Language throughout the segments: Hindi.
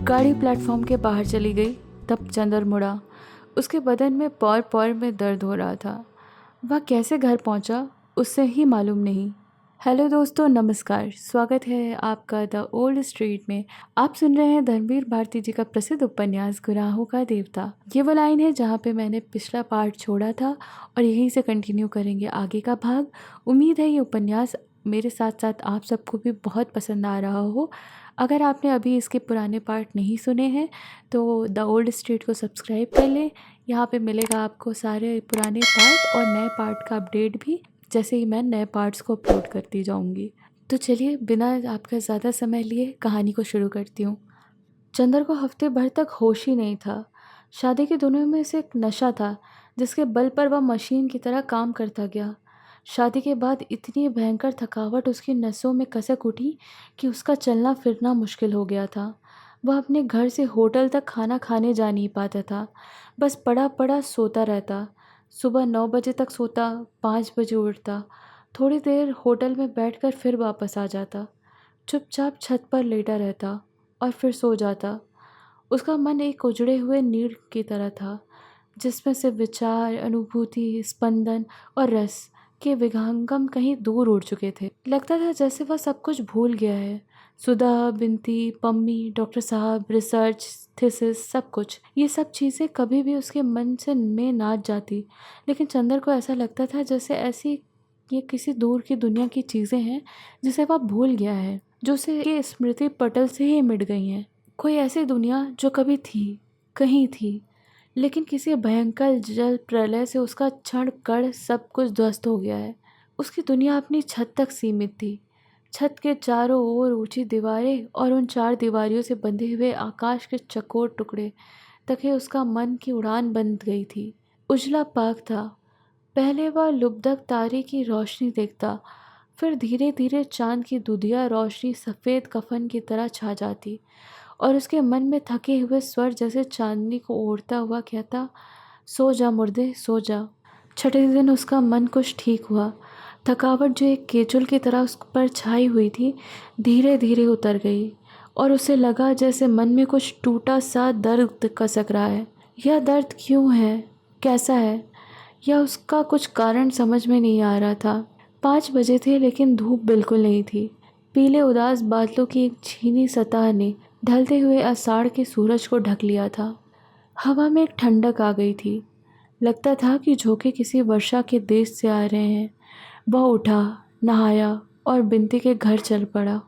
गाड़ी प्लेटफॉर्म के बाहर चली गई। तब चंदर मुड़ा। उसके बदन में पौर पौर में दर्द हो रहा था। वह कैसे घर पहुंचा उससे ही मालूम नहीं। हेलो दोस्तों, नमस्कार। स्वागत है आपका द ओल्ड स्ट्रीट में। आप सुन रहे हैं धर्मवीर भारती जी का प्रसिद्ध उपन्यास गुनाहों का देवता। ये वो लाइन है जहाँ पे मैंने पिछला पार्ट छोड़ा था और यहीं से कंटिन्यू करेंगे आगे का भाग। उम्मीद है ये उपन्यास मेरे साथ साथ आप सबको भी बहुत पसंद आ रहा हो। अगर आपने अभी इसके पुराने पार्ट नहीं सुने हैं तो द ओल्ड स्ट्रीट को सब्सक्राइब कर लें। यहाँ पे मिलेगा आपको सारे पुराने पार्ट और नए पार्ट का अपडेट भी, जैसे ही मैं नए पार्ट्स को अपलोड करती जाऊँगी। तो चलिए बिना आपका ज़्यादा समय लिए कहानी को शुरू करती हूँ। चंदर को हफ्ते भर तक होश ही नहीं था। शादी की दुनिया में से एक नशा था जिसके बल पर वह मशीन की तरह काम करता गया। शादी के बाद इतनी भयंकर थकावट उसकी नसों में कसक उठी कि उसका चलना फिरना मुश्किल हो गया था। वह अपने घर से होटल तक खाना खाने जा नहीं पाता था। बस पड़ा पड़ा सोता रहता। सुबह 9 बजे तक सोता, 5 बजे उठता, थोड़ी देर होटल में बैठकर फिर वापस आ जाता, चुपचाप छत पर लेटा रहता और फिर सो जाता। उसका मन एक उजड़े हुए नीर की तरह था जिसमें से विचार, अनुभूति, स्पंदन और रस के विहंगम कहीं दूर उड़ चुके थे। लगता था जैसे वह सब कुछ भूल गया है। सुधा, बिनती, पम्मी, डॉक्टर साहब, रिसर्च, थीसिस, सब कुछ। ये सब चीज़ें कभी भी उसके मन से में नाच जाती, लेकिन चंदर को ऐसा लगता था जैसे ऐसी ये किसी दूर की दुनिया की चीज़ें हैं जिसे वह भूल गया है, जो उसे के स्मृति पटल से ही मिट गई हैं। कोई ऐसी दुनिया जो कभी थी, कहीं थी, लेकिन किसी भयंकर जल प्रलय से उसका क्षण कण सब कुछ ध्वस्त हो गया है। उसकी दुनिया अपनी छत तक सीमित थी। छत के चारों ओर ऊंची दीवारें और उन चार दीवारियों से बंधे हुए आकाश के चकोर टुकड़े तक ही उसका मन की उड़ान बंद गई थी। उजला पाक था। पहले वह लुब्धक तारे की रोशनी देखता, फिर धीरे धीरे चांद की दुधिया रोशनी सफ़ेद कफन की तरह छा जाती और उसके मन में थके हुए स्वर जैसे चांदनी को ओढ़ता हुआ कहता, सो जा मुर्दे, सो जा। छठे दिन उसका मन कुछ ठीक हुआ। थकावट जो एक केचुल की तरह उस पर छाई हुई थी धीरे धीरे उतर गई और उसे लगा जैसे मन में कुछ टूटा सा दर्द कसक रहा है। यह दर्द क्यों है, कैसा है, यह उसका कुछ कारण समझ में नहीं आ रहा था। 5 बजे थे लेकिन धूप बिल्कुल नहीं थी। पीले उदास बादलों की एक छीनी सतह ने ढलते हुए आषाढ़ के सूरज को ढक लिया था। हवा में एक ठंडक आ गई थी। लगता था कि झोंके किसी वर्षा के देश से आ रहे हैं। वह उठा, नहाया और बिनती के घर चल पड़ा।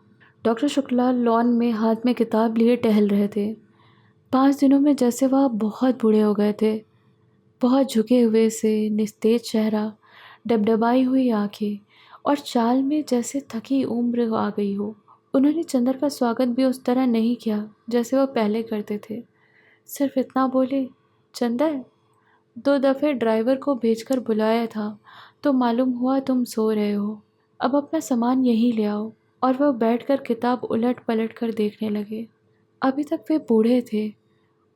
डॉक्टर शुक्ला लॉन में हाथ में किताब लिए टहल रहे थे। 5 दिनों में जैसे वह बहुत बूढ़े हो गए थे। बहुत झुके हुए से, निस्तेज चेहरा, डबडबाई हुई आंखें और चाल में जैसे थकी उम्र आ गई हो। उन्होंने चंदर का स्वागत भी उस तरह नहीं किया जैसे वह पहले करते थे। सिर्फ इतना बोले, चंदर, 2 दफ़े ड्राइवर को भेजकर बुलाया था तो मालूम हुआ तुम सो रहे हो। अब अपना सामान यहीं ले आओ। और वह बैठकर किताब उलट पलट कर देखने लगे। अभी तक वे बूढ़े थे।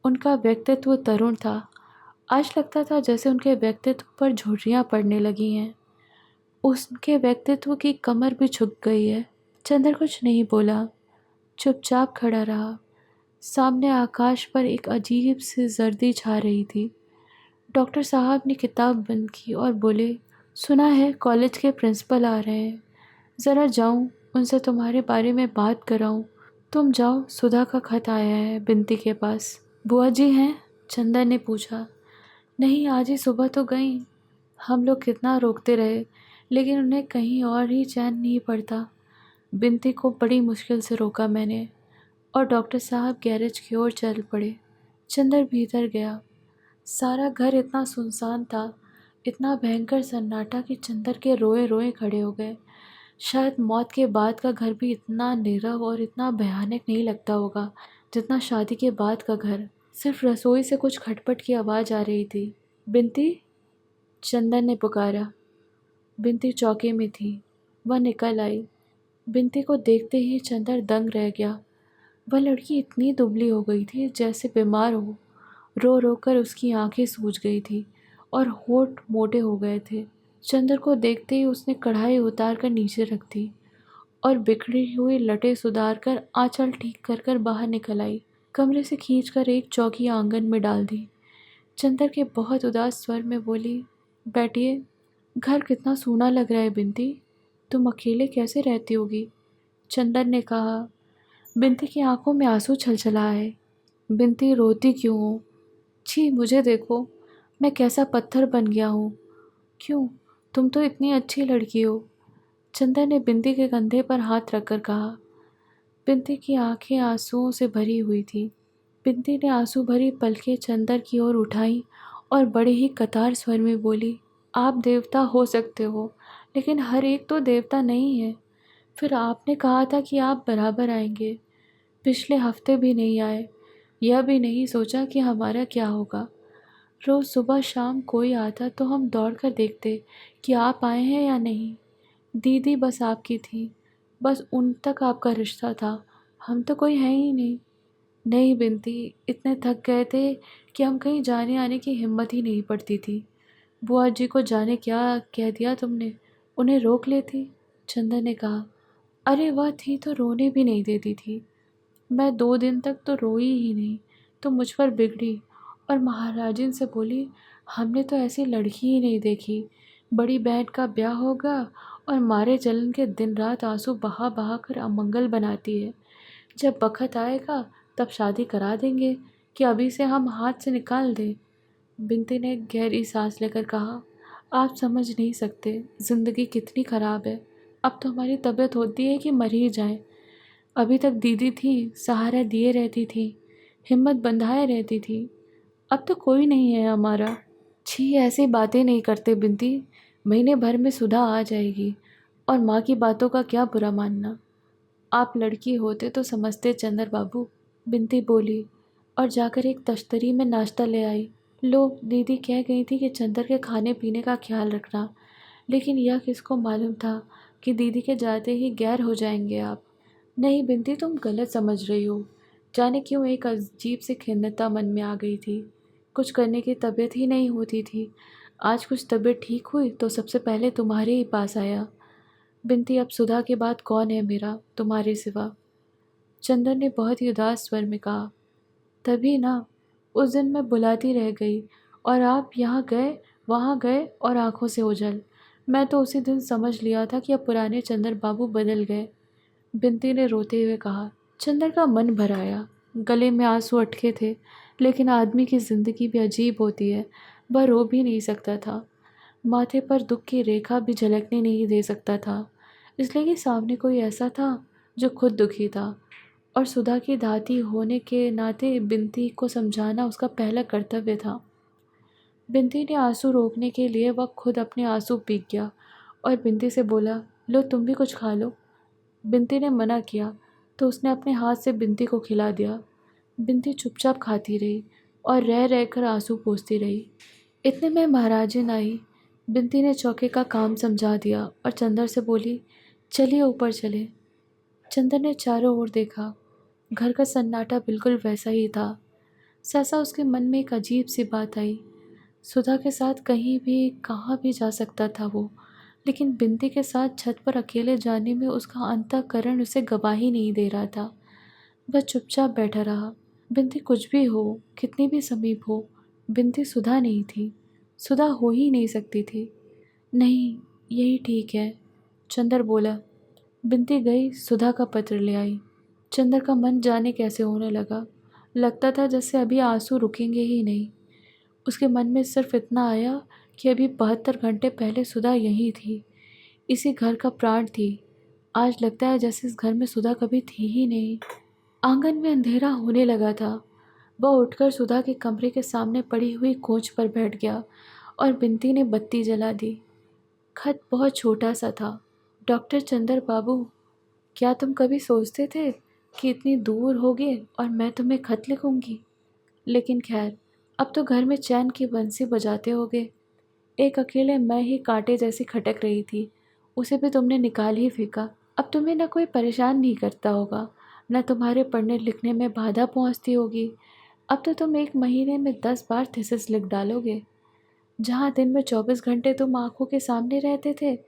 उनका व्यक्तित्व तरुण था। आज लगता था जैसे उनके व्यक्तित्व पर झुर्रियाँ पड़ने लगी हैं। उसके व्यक्तित्व की कमर भी झुक गई है। चंदर कुछ नहीं बोला, चुपचाप खड़ा रहा। सामने आकाश पर एक अजीब सी जर्दी छा रही थी। डॉक्टर साहब ने किताब बंद की और बोले, सुना है कॉलेज के प्रिंसिपल आ रहे हैं। ज़रा जाऊं उनसे तुम्हारे बारे में बात कराऊं। तुम जाओ, सुधा का खत आया है बिनती के पास। बुआ जी हैं? चंदर ने पूछा। नहीं, आज ही सुबह तो गई। हम लोग कितना रोकते रहे लेकिन उन्हें कहीं और ही चैन नहीं पड़ता। बिनती को बड़ी मुश्किल से रोका मैंने और डॉक्टर साहब गैरेज की ओर चल पड़े। चंदर भीतर गया। सारा घर इतना सुनसान था, इतना भयंकर सन्नाटा कि चंदर के रोए रोए खड़े हो गए। शायद मौत के बाद का घर भी इतना नीरव और इतना भयानक नहीं लगता होगा जितना शादी के बाद का घर। सिर्फ रसोई से कुछ खटपट की आवाज़ आ रही थी। बिनती, चंदन ने पुकारा। बिनती चौके में थी। वह निकल आई। बिनती को देखते ही चंदर दंग रह गया। वह लड़की इतनी दुबली हो गई थी जैसे बीमार हो। रो रो कर उसकी आंखें सूज गई थी और होंठ मोटे हो गए थे। चंदर को देखते ही उसने कढ़ाई उतार कर नीचे रख दी और बिखरी हुई लटें सुधार कर आंचल ठीक कर कर बाहर निकल आई। कमरे से खींचकर एक चौकी आंगन में डाल दी। चंदर के बहुत उदास स्वर में बोली, बैठिए। घर कितना सूना लग रहा है बिनती, तुम अकेले कैसे रहती होगी? चंदर ने कहा। बिनती की आंखों में आंसू छलछला है। बिनती, रोती क्यों हो? छी, मुझे देखो, मैं कैसा पत्थर बन गया हूँ। क्यों, तुम तो इतनी अच्छी लड़की हो। चंदर ने बिनती के कंधे पर हाथ रखकर कहा। बिनती की आंखें आंसुओं से भरी हुई थी। बिनती ने आंसू भरी पलकें चंदर की ओर उठाई और बड़े ही कतार स्वर में बोली, आप देवता हो सकते हो, लेकिन हर एक तो देवता नहीं है। फिर आपने कहा था कि आप बराबर आएंगे, पिछले हफ्ते भी नहीं आए। यह भी नहीं सोचा कि हमारा क्या होगा। रोज़ सुबह शाम कोई आता तो हम दौड़ कर देखते कि आप आए हैं या नहीं। दीदी बस आपकी थी, बस उन तक आपका रिश्ता था। हम तो कोई है ही नहीं। नहीं बिनती, इतने थक गए थे कि हम कहीं जाने आने की हिम्मत ही नहीं पड़ती थी। बुआ जी को जाने क्या कह दिया तुमने, उन्हें रोक लेती। चंदन ने कहा। अरे वह थी तो रोने भी नहीं देती थी। मैं 2 दिन तक तो रोई ही नहीं, तो मुझ पर बिगड़ी और महाराजिन से बोली, हमने तो ऐसी लड़की ही नहीं देखी। बड़ी बहन का ब्याह होगा और मारे जलन के दिन रात आंसू बहा बहा कर अमंगल बनाती है। जब बखत आएगा तब शादी करा देंगे कि अभी से हम हाथ से निकाल दें। बिनती ने गहरी सांस लेकर कहा, आप समझ नहीं सकते ज़िंदगी कितनी ख़राब है। अब तो हमारी तबीयत होती है कि मर ही जाएं। अभी तक दीदी थी, सहारा दिए रहती थी, हिम्मत बंधाए रहती थी। अब तो कोई नहीं है हमारा। छी, ऐसी बातें नहीं करते बिनती, महीने भर में सुधा आ जाएगी। और माँ की बातों का क्या बुरा मानना। आप लड़की होते तो समझते चंदर बाबू, बिनती बोली और जाकर एक तश्तरी में नाश्ता ले आई। लो, दीदी कह गई थी कि चंदर के खाने पीने का ख्याल रखना, लेकिन यह किसको मालूम था कि दीदी के जाते ही गैर हो जाएंगे आप। नहीं बिनती, तुम गलत समझ रही हो। जाने क्यों एक अजीब सी खिन्नता मन में आ गई थी। कुछ करने की तबीयत ही नहीं होती थी। आज कुछ तबीयत ठीक हुई तो सबसे पहले तुम्हारे ही पास आया। बिनती, अब सुधा के बाद कौन है मेरा तुम्हारे सिवा? चंदन ने बहुत ही उदास स्वर में कहा। तभी ना, उस दिन मैं बुलाती रह गई और आप यहाँ गए वहाँ गए और आंखों से ओझल। मैं तो उसी दिन समझ लिया था कि अब पुराने चंदर बाबू बदल गए। बिनती ने रोते हुए कहा। चंदर का मन भर आया, गले में आंसू अटके थे, लेकिन आदमी की ज़िंदगी भी अजीब होती है। वह रो भी नहीं सकता था, माथे पर दुख की रेखा भी झलकने नहीं दे सकता था, इसलिए कि सामने कोई ऐसा था जो खुद दुखी था और सुधा की दाती होने के नाते बिनती को समझाना उसका पहला कर्तव्य था। बिनती ने आंसू रोकने के लिए वह खुद अपने आंसू पी गया और बिनती से बोला, लो तुम भी कुछ खा लो। बिनती ने मना किया तो उसने अपने हाथ से बिनती को खिला दिया। बिनती चुपचाप खाती रही और रह रह कर आंसू पोंछती रही। इतने में महाराजिन आई। बिनती ने चौके का काम समझा दिया और चंदर से बोली, चलिए ऊपर चले। चंदर ने चारों ओर देखा। घर का सन्नाटा बिल्कुल वैसा ही था। सहसा उसके मन में एक अजीब सी बात आई। सुधा के साथ कहीं भी कहाँ भी जा सकता था वो, लेकिन बिनती के साथ छत पर अकेले जाने में उसका अंतःकरण उसे गवाही नहीं दे रहा था। वह चुपचाप बैठा रहा। बिनती कुछ भी हो, कितनी भी समीप हो, बिनती सुधा नहीं थी। सुधा हो ही नहीं सकती थी। नहीं, यही ठीक है, चंदर बोला। बिनती गई, सुधा का पत्र ले आई। चंदर का मन जाने कैसे होने लगा। लगता था जैसे अभी आंसू रुकेंगे ही नहीं। उसके मन में सिर्फ इतना आया कि अभी 72 घंटे पहले सुधा यहीं थी, इसी घर का प्राण थी। आज लगता है जैसे इस घर में सुधा कभी थी ही नहीं। आंगन में अंधेरा होने लगा था। वह उठकर सुधा के कमरे के सामने पड़ी हुई कोच पर बैठ गया और बिनती ने बत्ती जला दी। खत बहुत छोटा सा था। डॉक्टर चंदर बाबू, क्या तुम कभी सोचते थे कि इतनी दूर होगे और मैं तुम्हें खत लिखूंगी? लेकिन खैर, अब तो घर में चैन की बंसी बजाते होगे। एक अकेले मैं ही कांटे जैसी खटक रही थी, उसे भी तुमने निकाल ही फेंका। अब तुम्हें न कोई परेशान नहीं करता होगा, न तुम्हारे पढ़ने लिखने में बाधा पहुंचती होगी। अब तो तुम एक महीने में 10 बार थीसिस लिख डालोगे। जहाँ दिन में 24 घंटे तुम आंखों के सामने रहते थे,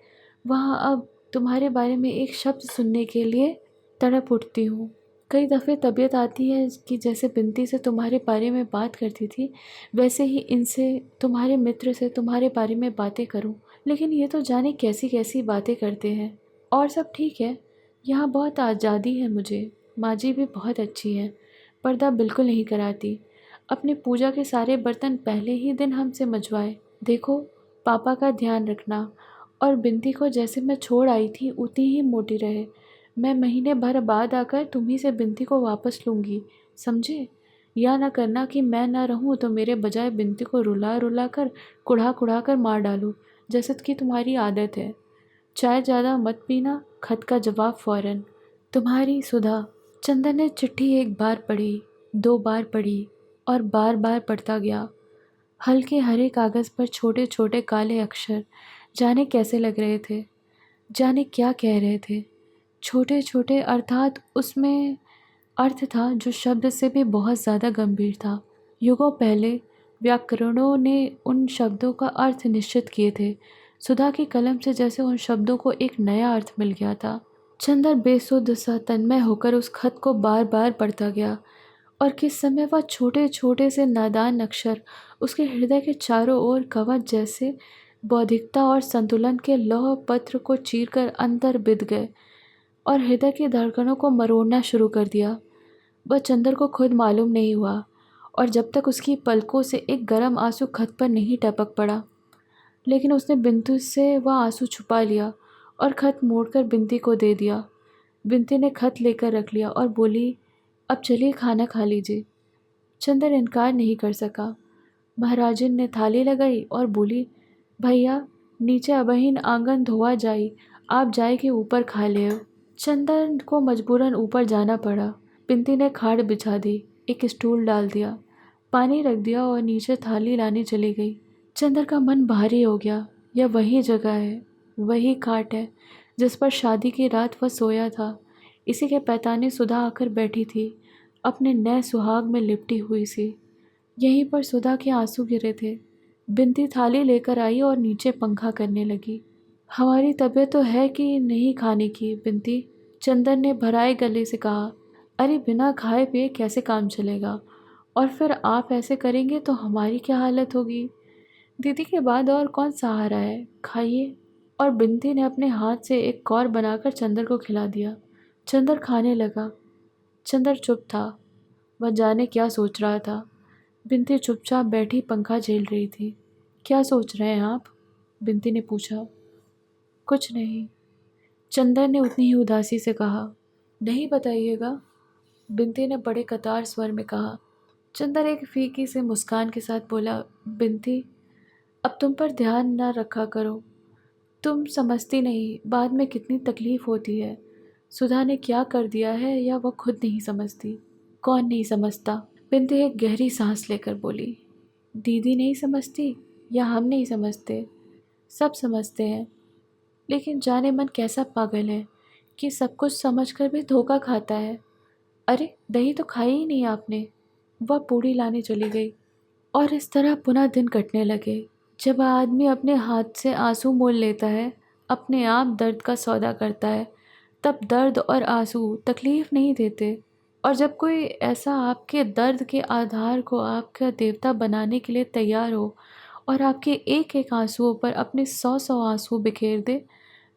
वहाँ अब तुम्हारे बारे में एक शब्द सुनने के लिए तड़प उठती हूँ। कई दफ़े तबीयत आती है कि जैसे बिनती से तुम्हारे बारे में बात करती थी, वैसे ही इनसे, तुम्हारे मित्र से तुम्हारे बारे में बातें करूं। लेकिन ये तो जाने कैसी कैसी बातें करते हैं। और सब ठीक है, यहाँ बहुत आज़ादी है मुझे। माँ जी भी बहुत अच्छी है, पर्दा बिल्कुल नहीं कराती। अपने पूजा के सारे बर्तन पहले ही दिन हमसे मँजवाए। देखो, पापा का ध्यान रखना। और बिनती को जैसे मैं छोड़ आई थी उतनी ही मोटी रहे। मैं महीने भर बाद आकर तुम्ही से बिनती को वापस लूँगी, समझे? या ना करना कि मैं ना रहूँ तो मेरे बजाय बिनती को रुला रुला कर, कुढ़ा कुढ़ा कर मार डालूँ, जैसे कि तुम्हारी आदत है। चाय ज़्यादा मत पीना। खत का जवाब फ़ौरन। तुम्हारी सुधा। चंदन ने चिट्ठी एक बार पढ़ी, 2 बार पढ़ी और बार बार पढ़ता गया। हल्के हरे कागज़ पर छोटे छोटे काले अक्षर, जाने कैसे लग रहे थे, जाने क्या कह रहे थे। छोटे छोटे अर्थात उसमें अर्थ था जो शब्द से भी बहुत ज़्यादा गंभीर था। युगों पहले व्याकरणों ने उन शब्दों का अर्थ निश्चित किए थे। सुधा की कलम से जैसे उन शब्दों को एक नया अर्थ मिल गया था। चंदर बेसुध सा तन्मय होकर उस खत को बार बार पढ़ता गया। और किस समय वह छोटे छोटे से नादान अक्षर उसके हृदय के चारों ओर कवच जैसे बौद्धिकता और संतुलन के लौह पत्र को चीरकर अंदर बिध गए और हृदय की धड़कनों को मरोड़ना शुरू कर दिया। वह चंदर को खुद मालूम नहीं हुआ, और जब तक उसकी पलकों से एक गर्म आंसू खत पर नहीं टपक पड़ा। लेकिन उसने बिंदु से वह आंसू छुपा लिया और खत मोड़कर बिनती को दे दिया। बिनती ने खत लेकर रख लिया और बोली, अब चलिए खाना खा लीजिए। चंदर इनकार नहीं कर सका। महाराजिन ने थाली लगाई और बोली, भैया नीचे अबहिन आंगन धोआ जाई, आप जाए के ऊपर खा ले। चंदन को मजबूरन ऊपर जाना पड़ा। बिनती ने खाट बिछा दी, एक स्टूल डाल दिया, पानी रख दिया और नीचे थाली लाने चली गई। चंदर का मन भारी हो गया। यह वही जगह है, वही खाट है जिस पर शादी की रात वह सोया था। इसी के पैताने सुधा आकर बैठी थी, अपने नए सुहाग में लिपटी हुई सी। यहीं पर सुधा के आंसू गिरे थे। बिनती थाली लेकर आई और नीचे पंखा करने लगी। हमारी तबीयत तो है कि नहीं खाने की बिनती, चंदन ने भराए गले से कहा। अरे बिना खाए पिए कैसे काम चलेगा, और फिर आप ऐसे करेंगे तो हमारी क्या हालत होगी। दीदी के बाद और कौन सहारा है, खाइए। और बिनती ने अपने हाथ से एक कौर बनाकर चंदर को खिला दिया। चंदर खाने लगा। चंदर चुप था, वह जाने क्या सोच रहा था। बिनती चुपचाप बैठी पंखा झेल रही थी। क्या सोच रहे हैं आप, बिनती ने पूछा। कुछ नहीं, चंदर ने उतनी ही उदासी से कहा। नहीं बताइएगा, बिनती ने बड़े कतार स्वर में कहा। चंदर एक फीकी से मुस्कान के साथ बोला, बिनती अब तुम पर ध्यान ना रखा करो, तुम समझती नहीं बाद में कितनी तकलीफ़ होती है। सुधा ने क्या कर दिया है या वह खुद नहीं समझती। कौन नहीं समझता, बिनती एक गहरी सांस लेकर बोली। दीदी नहीं समझती या हम नहीं समझते, सब समझते हैं। लेकिन जाने मन कैसा पागल है कि सब कुछ समझकर भी धोखा खाता है। अरे दही तो खाई ही नहीं आपने। वह पूड़ी लाने चली गई। और इस तरह पुनः दिन कटने लगे। जब आदमी अपने हाथ से आंसू मोल लेता है, अपने आप दर्द का सौदा करता है, तब दर्द और आंसू तकलीफ़ नहीं देते। और जब कोई ऐसा आपके दर्द के आधार को आपका देवता बनाने के लिए तैयार हो और आपके एक एक आंसुओं पर अपने 100-100 आंसू बिखेर दे,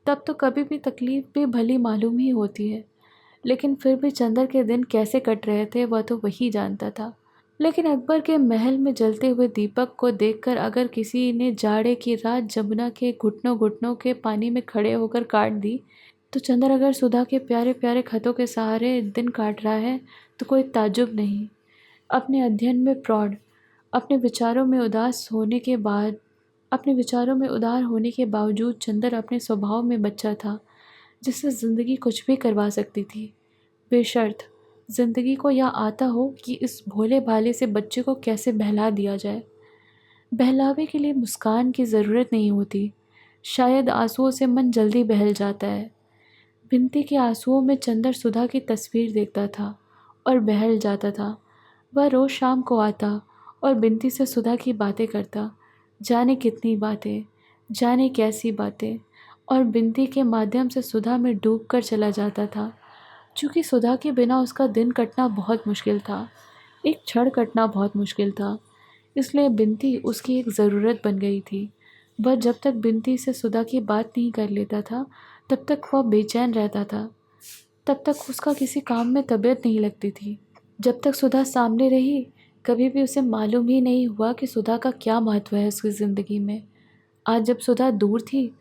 तब तो कभी भी तकलीफ़ भी भली मालूम ही होती है। लेकिन फिर भी चंदर के दिन कैसे कट रहे थे वह तो वही जानता था। लेकिन अकबर के महल में जलते हुए दीपक को देखकर अगर किसी ने जाड़े की रात जमुना के घुटनों घुटनों के पानी में खड़े होकर काट दी, तो चंदर अगर सुधा के प्यारे प्यारे खतों के सहारे दिन काट रहा है तो कोई ताज्जुब नहीं। अपने अध्ययन में प्रौढ़, अपने विचारों में उदार होने के बावजूद चंदर अपने स्वभाव में बच्चा था, जिससे ज़िंदगी कुछ भी करवा सकती थी, बेशर्त ज़िंदगी को यह आता हो कि इस भोले भाले से बच्चे को कैसे बहला दिया जाए। बहलावे के लिए मुस्कान की ज़रूरत नहीं होती, शायद आंसुओं से मन जल्दी बहल जाता है। बिनती के आंसुओं में चंदर सुधा की तस्वीर देखता था और बहल जाता था। वह रोज़ शाम को आता और बिनती से सुधा की बातें करता, जाने कितनी बातें, जाने कैसी बातें, और बिनती के माध्यम से सुधा में डूब कर चला जाता था। क्योंकि सुधा के बिना उसका दिन कटना बहुत मुश्किल था, एक क्षण कटना बहुत मुश्किल था। इसलिए बिनती उसकी एक ज़रूरत बन गई थी। वह जब तक बिनती से सुधा की बात नहीं कर लेता था, तब तक वह बेचैन रहता था। तब तक उसका किसी काम में तबीयत नहीं लगती थी। जब तक सुधा सामने रही, कभी भी उसे मालूम ही नहीं हुआ कि सुधा का क्या महत्व है उसकी ज़िंदगी में। आज जब सुधा दूर थी,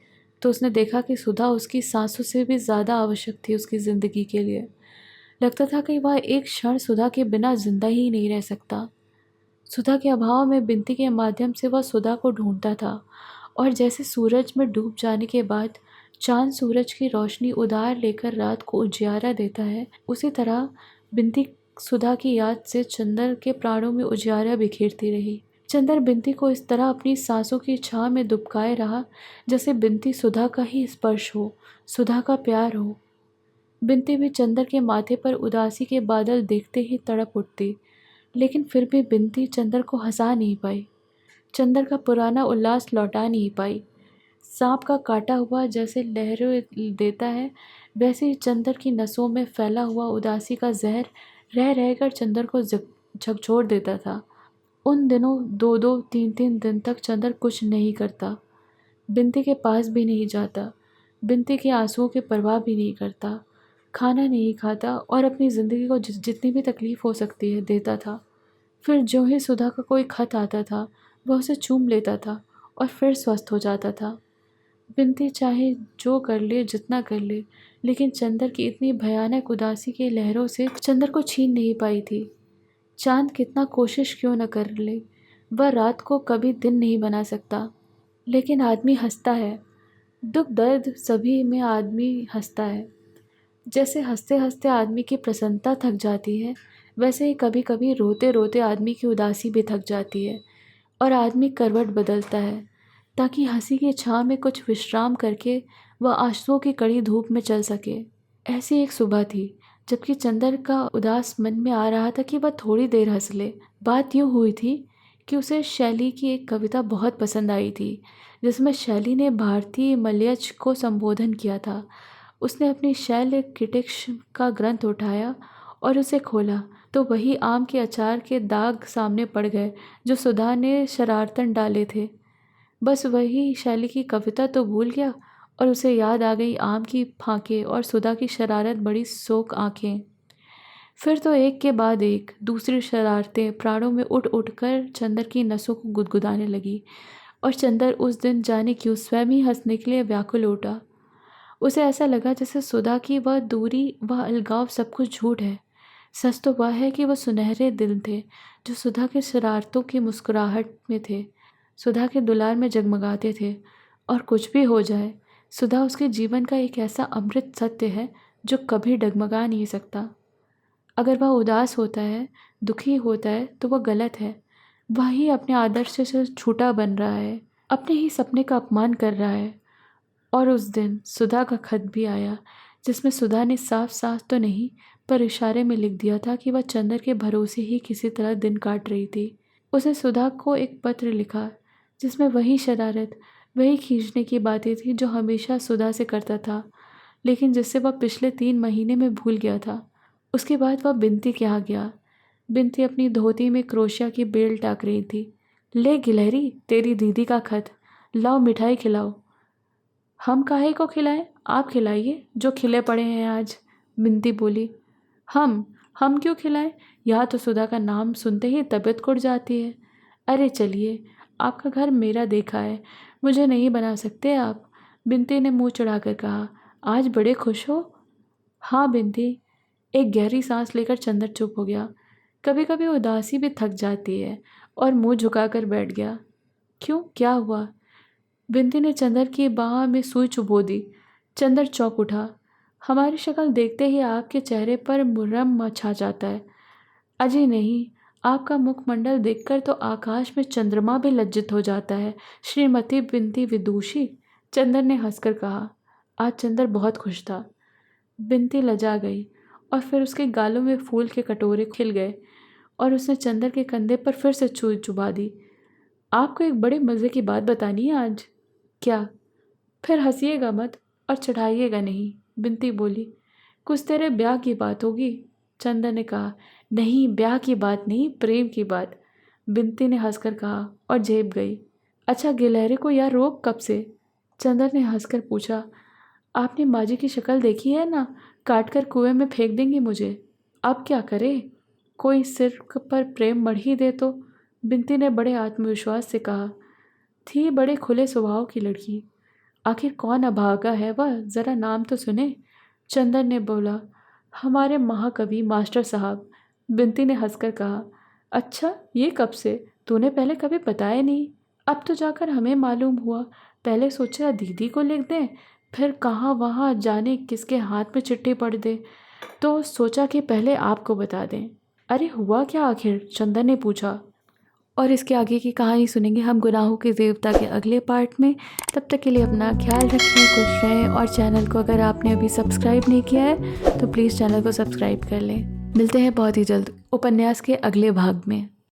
तो उसने देखा कि सुधा उसकी सांसों से भी ज़्यादा आवश्यक थी उसकी ज़िंदगी के लिए। लगता था कि वह एक क्षण सुधा के बिना जिंदा ही नहीं रह सकता। सुधा के अभाव में बिनती के माध्यम से वह सुधा को ढूंढता था, और जैसे सूरज में डूब जाने के बाद चांद सूरज की रोशनी उधार लेकर रात को उजियारा देता है, उसी तरह बिनती सुधा की याद से चंदर के प्राणों में उजियारा बिखेरती रही। चंदर बिनती को इस तरह अपनी सांसों की छां में दुबकाए रहा, जैसे बिनती सुधा का ही स्पर्श हो, सुधा का प्यार हो। बिनती भी चंदर के माथे पर उदासी के बादल देखते ही तड़प उठती, लेकिन फिर भी बिनती चंदर को हंसा नहीं पाई, चंदर का पुराना उल्लास लौटा नहीं पाई। सांप का काटा हुआ जैसे लहरें देता है, वैसे ही चंदर की नसों में फैला हुआ उदासी का जहर रह रहकर चंदर को झकझोर देता था। उन दिनों 2-2, 3-3 दिन तक चंदर कुछ नहीं करता, बिनती के पास भी नहीं जाता, बिनती के आंसुओं की परवाह भी नहीं करता, खाना नहीं खाता और अपनी ज़िंदगी को जितनी भी तकलीफ़ हो सकती है देता था। फिर जो ही सुधा का कोई खत आता था, वह उसे चूम लेता था और फिर स्वस्थ हो जाता था। बिनती चाहे जो कर ले, जितना कर ले, लेकिन चंदर की इतनी भयानक उदासी की लहरों से चंदर को छीन नहीं पाई थी। चांद कितना कोशिश क्यों न कर ले, वह रात को कभी दिन नहीं बना सकता। लेकिन आदमी हंसता है, दुख दर्द सभी में आदमी हंसता है। जैसे हंसते हंसते आदमी की प्रसन्नता थक जाती है, वैसे ही कभी कभी रोते रोते आदमी की उदासी भी थक जाती है, और आदमी करवट बदलता है ताकि हंसी की छाँव में कुछ विश्राम करके वह आंसुओं की कड़ी धूप में चल सके। ऐसी एक सुबह थी, जबकि चंदर का उदास मन में आ रहा था कि वह थोड़ी देर हंस ले। बात यूँ हुई थी कि उसे शैली की एक कविता बहुत पसंद आई थी, जिसमें शैली ने भारतीय मलयज को संबोधन किया था। उसने अपनी शैल किटिक्ष का ग्रंथ उठाया और उसे खोला, तो वही आम के अचार के दाग सामने पड़ गए जो सुधा ने शरारतन डाले थे। बस वही शैली की कविता तो भूल गया, और उसे याद आ गई आम की फांकें और सुधा की शरारत बड़ी शोक आंखें। फिर तो एक के बाद एक दूसरी शरारतें प्राणों में उठ उठकर चंदर की नसों को गुदगुदाने लगी, और चंदर उस दिन जाने क्यों स्वयं ही हंसने के लिए व्याकुल उठा। उसे ऐसा लगा जैसे सुधा की वह दूरी, वह अलगाव सब कुछ झूठ है। सच तो वह है कि वह सुनहरे दिल थे जो सुधा के शरारतों की मुस्कुराहट में थे, सुधा के दुलार में जगमगाते थे। और कुछ भी हो जाए, सुधा उसके जीवन का एक ऐसा अमृत सत्य है जो कभी डगमगा नहीं सकता। अगर वह उदास होता है, दुखी होता है, तो वह गलत है। वह ही अपने आदर्श से छूटा बन रहा है, अपने ही सपने का अपमान कर रहा है। और उस दिन सुधा का खत भी आया, जिसमें सुधा ने साफ साफ तो नहीं पर इशारे में लिख दिया था कि वह चंदर के भरोसे ही किसी तरह दिन काट रही थी। उसने सुधा को एक पत्र लिखा, जिसमें वही शरारत, वही खींचने की बातें थी जो हमेशा सुधा से करता था, लेकिन जिससे वह पिछले 3 महीने में भूल गया था। उसके बाद वह बिनती के यहाँ गया। बिनती अपनी धोती में क्रोशिया की बेल टाक रही थी। ले गिलहरी, तेरी दीदी का खत, लाओ मिठाई खिलाओ। हम काहे को खिलाएं, आप खिलाइए जो खिले पड़े हैं आज, बिनती बोली। हम क्यों खिलाएं? यहाँ तो सुधा का नाम सुनते ही तबीयत कुड़ जाती है। अरे चलिए, आपका घर मेरा देखा है, मुझे नहीं बना सकते आप? बिनती ने मुंह चढ़ाकर कहा। आज बड़े खुश हो? हाँ बिनती। एक गहरी सांस लेकर चंदर चुप हो गया। कभी कभी उदासी भी थक जाती है, और मुंह झुकाकर बैठ गया। क्यों, क्या हुआ? बिनती ने चंदर की बाह में सुई चुभो दी। चंदर चौंक उठा। हमारी शक्ल देखते ही आपके चेहरे पर मुर्रम छा जाता है। अजी नहीं, आपका मुखमंडल देखकर तो आकाश में चंद्रमा भी लज्जित हो जाता है, श्रीमती बिनती विदुषी। चंदर ने हंसकर कहा। आज चंदर बहुत खुश था। बिनती लजा गई, और फिर उसके गालों में फूल के कटोरे खिल गए, और उसने चंदर के कंधे पर फिर से सुई चुभा दी। आपको एक बड़े मज़े की बात बतानी है आज। क्या? फिर हंसिएगा मत और चढ़ाइएगा नहीं, बिनती बोली। कुछ तेरे ब्याह की बात होगी। चंदन ने कहा, नहीं ब्याह की बात नहीं, प्रेम की बात। बिनती ने हंसकर कहा और झेप गई। अच्छा गिलहरी को यार रोक कब से? चंदन ने हंसकर पूछा। आपने माजी की शक्ल देखी है ना, काट कर कुएं में फेंक देंगी मुझे। अब क्या करे, कोई सिर पर प्रेम मढ़ ही दे तो। बिनती ने बड़े आत्मविश्वास से कहा। थी बड़े खुले स्वभाव की लड़की। आखिर कौन अभागा है वह, ज़रा नाम तो सुने। चंदन ने बोला, हमारे महाकवि मास्टर साहब। बिनती ने हंसकर कहा, अच्छा ये कब से, तूने पहले कभी बताया नहीं। अब तो जाकर हमें मालूम हुआ। पहले सोचा दीदी को लिख दें, फिर कहाँ वहाँ जाने किसके हाथ में चिट्ठी पड़ दे, तो सोचा कि पहले आपको बता दें। अरे हुआ क्या आखिर? चंदन ने पूछा। और इसके आगे की कहानी सुनेंगे हम गुनाहों के देवता के अगले पार्ट में। तब तक के लिए अपना ख्याल रखें, खुश रहें, और चैनल को अगर आपने अभी सब्सक्राइब नहीं किया है तो प्लीज़ चैनल को सब्सक्राइब कर लें। मिलते हैं बहुत ही जल्द उपन्यास के अगले भाग में।